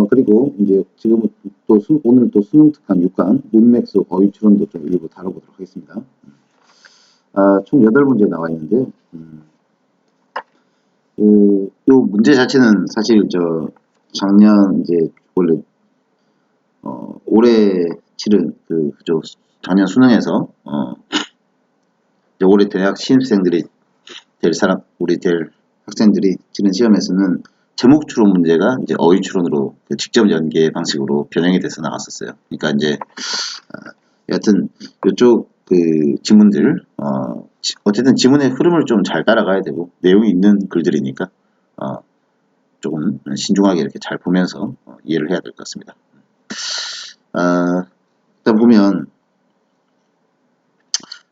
그리고 이제 지금은 오늘 또 수능 특강 6강 문맥수 어휘 추론도 좀 일부 다뤄보도록 하겠습니다. 총 8문제 나와 있는데, 요 문제 자체는 사실 작년 이제 원래 올해 치른 작년 수능에서 이제 올해 대학 신입생들이 우리 될 학생들이 치는 시험에서는 제목 추론 문제가 이제 어휘 추론으로 직접 연계 방식으로 변형이 돼서 나왔었어요. 그러니까 이제 여하튼 이쪽 지문들 어쨌든 지문의 흐름을 좀 잘 따라가야 되고 내용이 있는 글들이니까 조금 신중하게 이렇게 잘 보면서 이해를 해야 될 것 같습니다. 일단 보면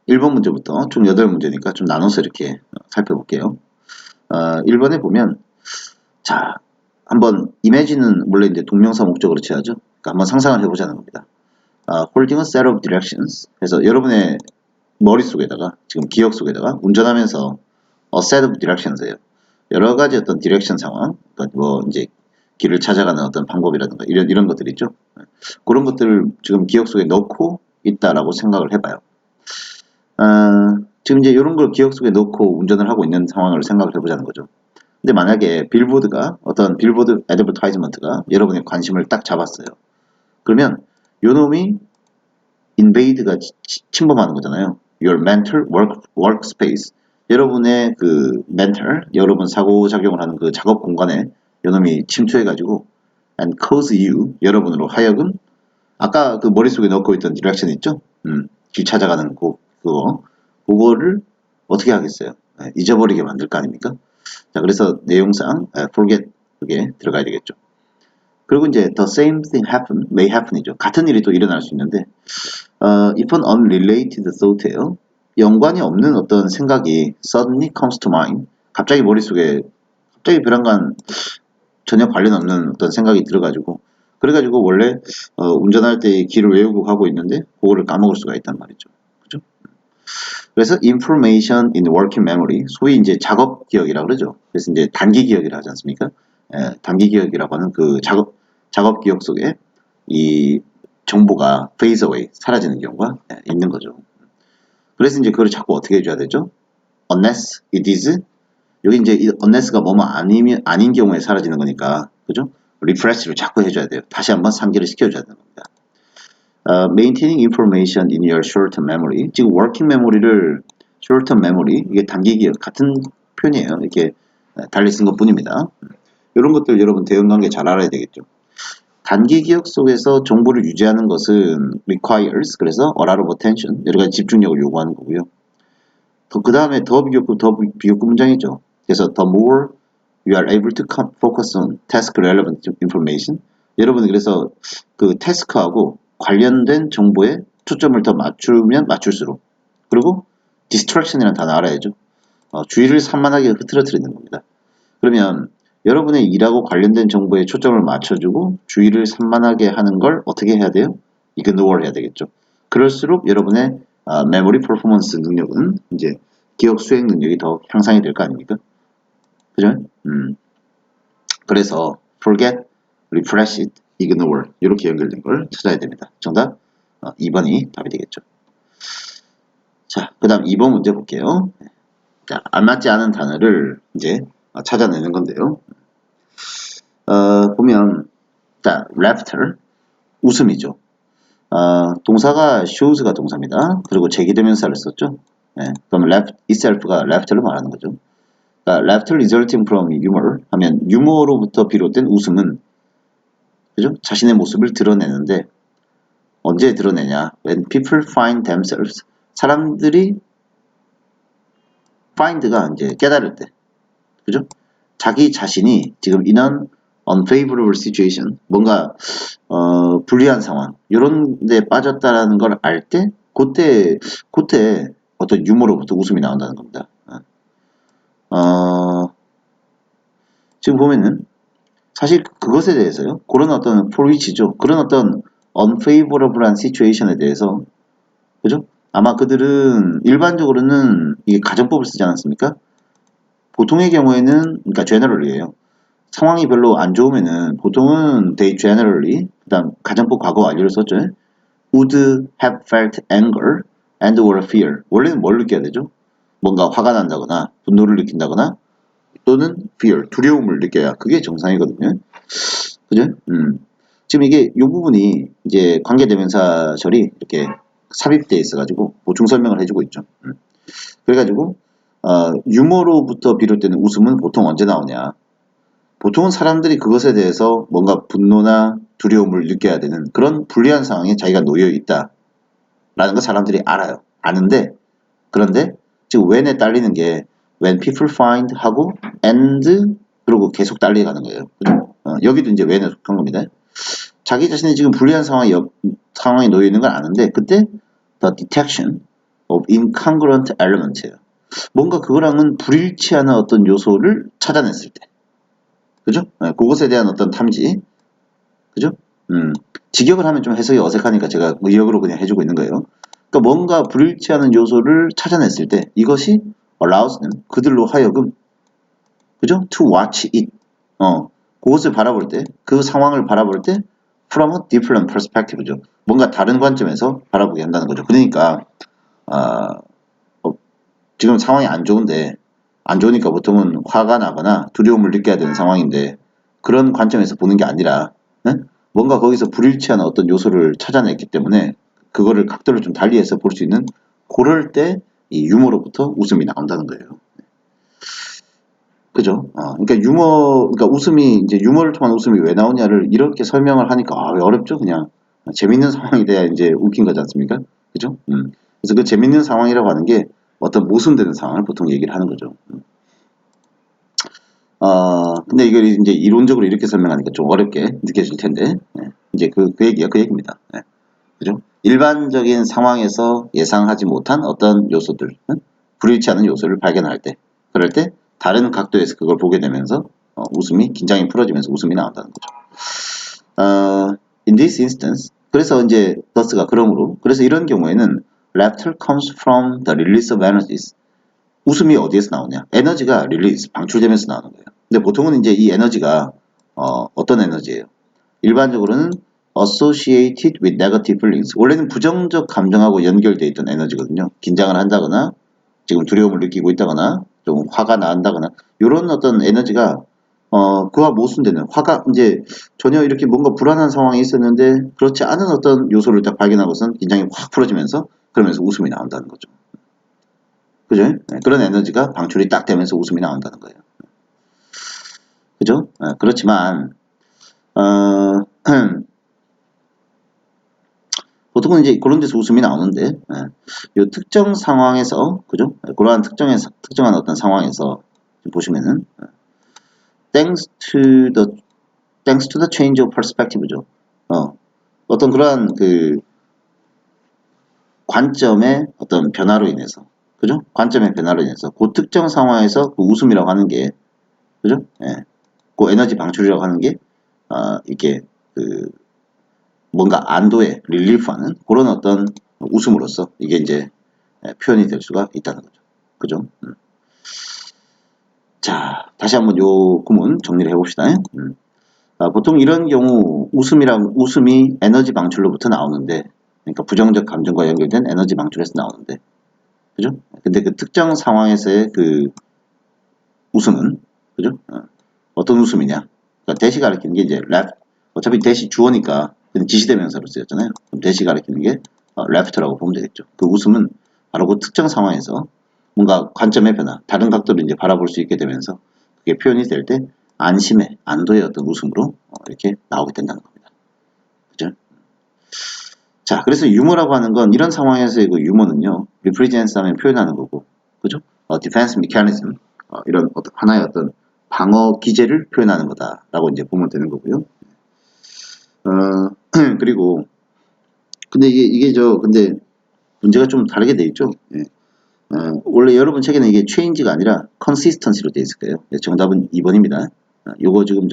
1번 문제부터 총 8문제니까 좀 나눠서 이렇게 살펴볼게요. 1번에 보면 자, 한번 imagine은 원래 이제 동명사 목적으로 취하죠. 그러니까 한번 상상을 해보자는 겁니다. holding a set of directions. 그래서 여러분의 머릿속에다가 지금 기억 속에다가 운전하면서 a set of directions예요. 여러 가지 어떤 디렉션 상황, 그러니까 뭐 이제 길을 찾아가는 어떤 방법이라든가 이런 것들 있죠. 그런 것들을 지금 기억 속에 넣고 있다라고 생각을 해봐요. 지금 이제 이런 걸 기억 속에 넣고 운전을 하고 있는 상황을 생각을 해보자는 거죠. 근데 만약에 어떤 빌보드 애드버타이즈먼트가 여러분의 관심을 딱 잡았어요. 그러면 요 놈이 invade가 침범하는 거잖아요. Your mental workspace. 여러분의 여러분 사고작용을 하는 그 작업 공간에 요 놈이 침투해가지고 and cause you, 여러분으로 하여금 아까 그 머릿속에 넣고 있던 디렉션 있죠? 길 찾아가는 그거를 어떻게 하겠어요? 잊어버리게 만들 거 아닙니까? 자, 그래서 내용상 forget 그게 들어가야 되겠죠. 그리고 이제 the same thing may happen이죠. 같은 일이 또 일어날 수 있는데 if an unrelated thought예요. 연관이 없는 어떤 생각이 suddenly comes to mind. 갑자기 머릿속에 불안간 전혀 관련 없는 어떤 생각이 들어가지고 그래가지고 원래 운전할 때 길을 외우고 가고 있는데 그거를 까먹을 수가 있단 말이죠. 그죠? 그래서 information in working memory, 소위 이제 작업 기억이라고 그러죠. 그래서 이제 단기 기억이라 하지 않습니까? 단기 기억이라고 하는 그 작업 기억 속에 이 정보가 phase away, 사라지는 경우가 있는 거죠. 그래서 이제 그걸 자꾸 어떻게 해줘야 되죠? unless it is, 여기 이제 unless가 뭐뭐 아닌 경우에 사라지는 거니까, 그죠? refresh를 자꾸 해줘야 돼요. 다시 한번 상기를 시켜줘야 되는 겁니다. maintaining information in your short-term memory. 지금 working memory를 short-term memory, 이게 단기 기억 같은 표현이에요. 이렇게 달리 쓴 것 뿐입니다. 이런 것들 여러분 대응관계 잘 알아야 되겠죠. 단기 기억 속에서 정보를 유지하는 것은 requires, 그래서 a lot of attention, 여러 가지 집중력을 요구하는 거고요. 그 다음에 더 비교급 문장이죠. 그래서 the more you are able to focus on task relevant information. 여러분은 그래서 그 태스크하고 관련된 정보에 초점을 더 맞추면 맞출수록, 그리고 distraction이라는 단어 알아야죠. 주의를 산만하게 흐트러뜨리는 겁니다. 그러면 여러분의 일하고 관련된 정보에 초점을 맞춰주고 주의를 산만하게 하는 걸 어떻게 해야 돼요? ignore 해야 되겠죠. 그럴수록 여러분의 메모리 퍼포먼스 능력은 이제 기억 수행 능력이 더 향상이 될 거 아닙니까? 그죠? 그래서 forget, refresh it, ignore 이렇게 연결된 걸 찾아야 됩니다. 정답 2번이 답이 되겠죠. 자, 그 다음 2번 문제 볼게요. 자, 알맞지 않은 단어를 이제 찾아내는 건데요. 보면 자, laughter, 웃음이죠. 동사가 shows가 동사입니다. 그리고 제기대명사를 썼죠. 그럼 laugh itself가 laughter를 말하는 거죠. laughter resulting from humor 하면 유머로부터 비롯된 웃음은, 그죠? 자신의 모습을 드러내는데 언제 드러내냐? When people find themselves, 사람들이 find가 이제 깨달을 때, 그죠? 자기 자신이 지금 in an unfavorable situation, 뭔가 불리한 상황, 이런 데 빠졌다라는 걸 알 때, 그때 어떤 유머로부터 웃음이 나온다는 겁니다. 지금 보면은 사실 그것에 대해서요, 그런 어떤 for which죠, 그런 어떤 unfavorable한 situation에 대해서, 그죠? 아마 그들은 일반적으로는 이게 가정법을 쓰지 않았습니까? 보통의 경우에는, 그러니까 generally예요. 상황이 별로 안 좋으면은 보통은 they generally 그다음 가정법 과거 완료를 썼죠. would have felt anger and or fear. 원래는 뭘 느껴야 되죠? 뭔가 화가 난다거나 분노를 느낀다거나 또는 fear, 두려움을 느껴야 그게 정상이거든요. 그죠? 지금 이게 이 부분이 이제 관계대명사절이 이렇게 삽입되어 있어가지고 보충 설명을 해주고 있죠. 그래가지고 유머로부터 비롯되는 웃음은 보통 언제 나오냐? 보통은 사람들이 그것에 대해서 뭔가 분노나 두려움을 느껴야 되는 그런 불리한 상황에 자기가 놓여 있다라는 거 사람들이 알아요. 아는데 그런데 지금 when에 딸리는 게 when people find 하고 and 그리고 계속 딸려가는 거예요. 그죠? 여기도 이제 when에 속한 겁니다. 자기 자신이 지금 불리한 상황에 놓여 있는 걸 아는데 그때 the detection of incongruent element예요. 뭔가 그거랑은 불일치하는 어떤 요소를 찾아냈을 때, 그죠? 그것에 대한 어떤 탐지, 그죠? 직역을 하면 좀 해석이 어색하니까 제가 의역으로 그냥 해주고 있는 거예요. 그러니까 뭔가 불일치하는 요소를 찾아냈을 때 이것이 allows them 그들로 하여금, 그죠? to watch it, 그것을 바라볼 때, 그 상황을 바라볼 때 from a different perspective죠. 뭔가 다른 관점에서 바라보게 한다는 거죠. 그러니까 지금 상황이 안 좋은데 안 좋으니까 보통은 화가 나거나 두려움을 느껴야 되는 상황인데 그런 관점에서 보는 게 아니라 뭔가 거기서 불일치한 어떤 요소를 찾아냈기 때문에 그거를 각도를 좀 달리해서 볼 수 있는 그럴 때 이 유머로부터 웃음이 나온다는 거예요. 그죠? 그러니까 그러니까 웃음이 이제 유머를 통한 웃음이 왜 나오냐를 이렇게 설명을 하니까 어렵죠, 그냥. 재밌는 상황이 돼야 이제 웃긴 거지 않습니까? 그죠? 그래서 그 재밌는 상황이라고 하는 게 어떤 모순되는 상황을 보통 얘기를 하는 거죠. 근데 이걸 이제 이론적으로 이렇게 설명하니까 좀 어렵게 느껴질 텐데, 이제 그 얘기입니다. 그죠? 일반적인 상황에서 예상하지 못한 어떤 요소들, 불일치 않은 요소를 발견할 때, 그럴 때 다른 각도에서 그걸 보게 되면서 웃음이 긴장이 풀어지면서 웃음이 나온다는 거죠. In this instance, 그래서 이제 thus가 그러므로, 그래서 이런 경우에는 laughter comes from the release of energies. 웃음이 어디에서 나오냐? 에너지가 release, 방출되면서 나오는 거예요. 근데 보통은 이제 이 에너지가 어떤 에너지예요? 일반적으로는 associated with negative feelings. 원래는 부정적 감정하고 연결되어 있던 에너지거든요. 긴장을 한다거나 지금 두려움을 느끼고 있다거나 좀 화가 난다거나 이런 어떤 에너지가 그와 모순되는 화가 이제 전혀 이렇게 뭔가 불안한 상황이 있었는데 그렇지 않은 어떤 요소를 딱 발견하고선 긴장이 확 풀어지면서 그러면서 웃음이 나온다는 거죠. 그죠? 그런 에너지가 방출이 딱 되면서 웃음이 나온다는 거예요. 그죠? 그렇지만 보통은 이제 그런 데서 웃음이 나오는데 이 특정 상황에서, 그죠? 그러한 특정한 어떤 상황에서 보시면은 thanks to the change of perspective죠. 어떤 그러한 그 관점의 어떤 변화로 인해서, 그죠? 관점의 변화로 인해서 그 특정 상황에서 그 웃음이라고 하는 게, 그죠? 그 에너지 방출이라고 하는 게 이렇게 그 뭔가 안도에 릴리프하는 그런 어떤 웃음으로써 이게 이제 표현이 될 수가 있다는 거죠. 그죠? 자, 다시 한번 요 구문 정리를 해봅시다. 보통 이런 경우 웃음이 에너지 방출로부터 나오는데, 그러니까 부정적 감정과 연결된 에너지 방출에서 나오는데, 그죠? 근데 그 특정 상황에서의 그 웃음은, 그죠? 어떤 웃음이냐? 그러니까 대시 가리키는 게 이제 어차피 대시 주어니까 지시대명사로 쓰였잖아요. 그럼 대시 가리키는 게 left라고 보면 되겠죠. 그 웃음은 바로 그 특정 상황에서 뭔가 관점의 변화, 다른 각도로 이제 바라볼 수 있게 되면서 그게 표현이 될 때 안심의, 안도의 어떤 웃음으로 이렇게 나오게 된다는 겁니다. 그죠? 자, 그래서 유머라고 하는 건 이런 상황에서의 그 유머는요, represents 하면 표현하는 거고, 그죠? defense mechanism, 이런 하나의 어떤 방어 기제를 표현하는 거다라고 이제 보면 되는 거고요. 그리고 근데 근데 문제가 좀 다르게 돼 있죠. 원래 여러분 책에는 이게 change가 아니라 consistency로 돼 있을 거예요. 정답은 2번입니다. 요거 지금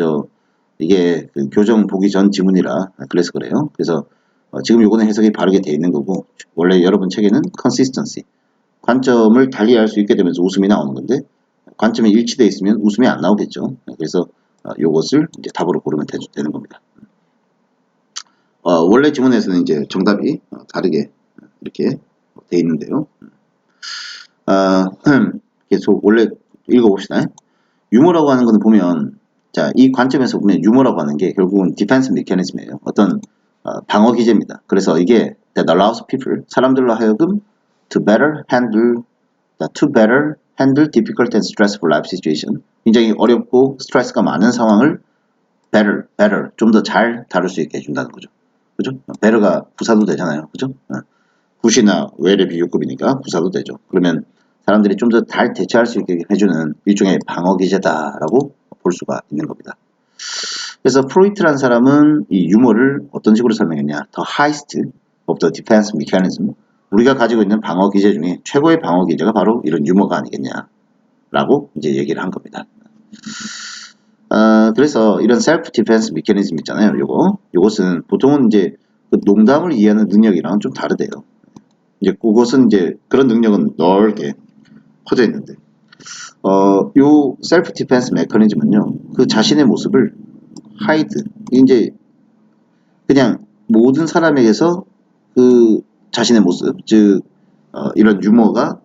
이게 그 교정 보기 전 지문이라 그래서 그래요. 그래서 지금 요거는 해석이 바르게 돼 있는 거고, 원래 여러분 책에는 consistency, 관점을 달리할 수 있게 되면서 웃음이 나오는 건데 관점이 일치돼 있으면 웃음이 안 나오겠죠. 그래서 요것을 이제 답으로 고르면 되는 겁니다. 원래 지문에서는 이제 정답이 다르게 이렇게 돼 있는데요. 계속 원래 읽어봅시다. 유머라고 하는 것은 보면, 자, 이 관점에서 보면 유머라고 하는 게 결국은 디펜스 메커니즘이에요. 어떤 방어 기제입니다. 그래서 이게 that allows people, 사람들로 하여금 to better handle difficult and stressful life situation, 굉장히 어렵고 스트레스가 많은 상황을 better, 좀 더 잘 다룰 수 있게 해준다는 거죠. 그죠? better가 부사도 되잖아요. 그죠? 굿이나 웰의 비교급이니까 부사도 되죠. 그러면 사람들이 좀 더 잘 대처할 수 있게 해주는 일종의 방어 기제다라고 볼 수가 있는 겁니다. 그래서 프로이트라는 사람은 이 유머를 어떤 식으로 설명했냐? The highest of the defense mechanism. 우리가 가지고 있는 방어 기제 중에 최고의 방어 기제가 바로 이런 유머가 아니겠냐라고 이제 얘기를 한 겁니다. 그래서 이런 셀프 디펜스 메커니즘 있잖아요. 요것은 보통은 이제 그 농담을 이해하는 능력이랑은 좀 다르대요. 이제 그것은 이제 그런 능력은 넓게 퍼져 있는데, 요 셀프 디펜스 메커니즘은요, 그 자신의 모습을 하이드, 이제 그냥 모든 사람에게서 그 자신의 모습, 즉 이런 유머가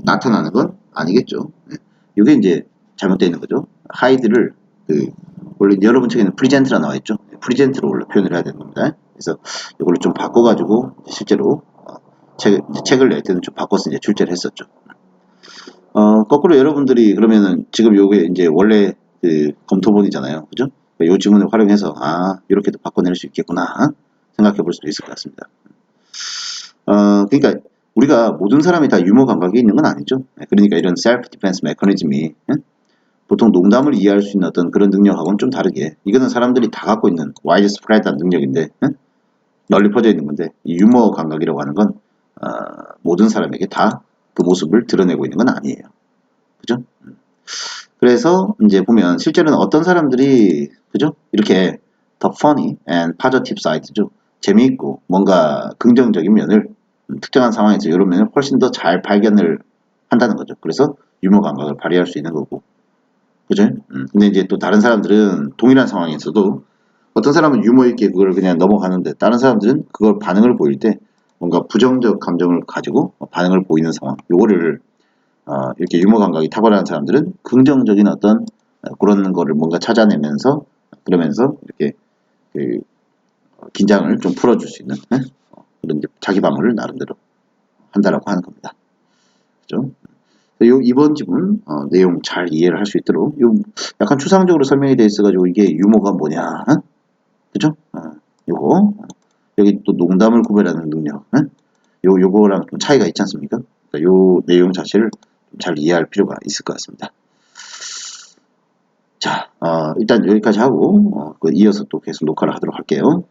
나타나는 건 아니겠죠. 이게 이제 잘못되어 있는 거죠. 하이드를 원래 여러분 책에는 프리젠트라 나와 있죠. 프리젠트로 원래 표현을 해야 되는 겁니다. 그래서 이걸로 좀 바꿔가지고 실제로 책을 낼 때는 좀 바꿔서 이제 출제를 했었죠. 거꾸로 여러분들이 그러면은 지금 요게 이제 원래 그 검토본이잖아요. 그죠? 요 지문을 활용해서 이렇게도 바꿔낼 수 있겠구나 생각해 볼 수도 있을 것 같습니다. 그러니까 우리가 모든 사람이 다 유머 감각이 있는 건 아니죠. 그러니까 이런 셀프 디펜스 메커니즘이 보통 농담을 이해할 수 있는 어떤 그런 능력하고는 좀 다르게, 이거는 사람들이 다 갖고 있는 와이드 스프레드한 능력인데 널리 퍼져 있는 건데, 이 유머 감각이라고 하는 건 모든 사람에게 다 그 모습을 드러내고 있는 건 아니에요. 그죠? 그래서 이제 보면 실제로는 어떤 사람들이 그죠? 이렇게 the funny and positive side죠. 재미있고 뭔가 긍정적인 면을 특정한 상황에서 이런 면을 훨씬 더 잘 발견을 한다는 거죠. 그래서 유머 감각을 발휘할 수 있는 거고. 그죠? 근데 이제 또 다른 사람들은 동일한 상황에서도 어떤 사람은 유머 있게 그걸 그냥 넘어가는데, 다른 사람들은 그걸 반응을 보일 때 뭔가 부정적 감정을 가지고 반응을 보이는 상황. 요거를 이렇게 유머 감각이 탁월한 사람들은 긍정적인 어떤 그런 거를 뭔가 찾아내면서 그러면서 이렇게 그 긴장을 좀 풀어줄 수 있는 그런 자기 방어를 나름대로 한다라고 하는 겁니다. 그죠? 요 이번 지문 내용 잘 이해를 할 수 있도록 요 약간 추상적으로 설명이 되어 있어가지고 이게 유머가 뭐냐, 그죠? 요거 여기 또 농담을 구별하는 능력, 요거랑 좀 차이가 있지 않습니까? 그러니까 요 내용 자체를 좀 잘 이해할 필요가 있을 것 같습니다. 자, 일단 여기까지 하고 이어서 또 계속 녹화를 하도록 할게요.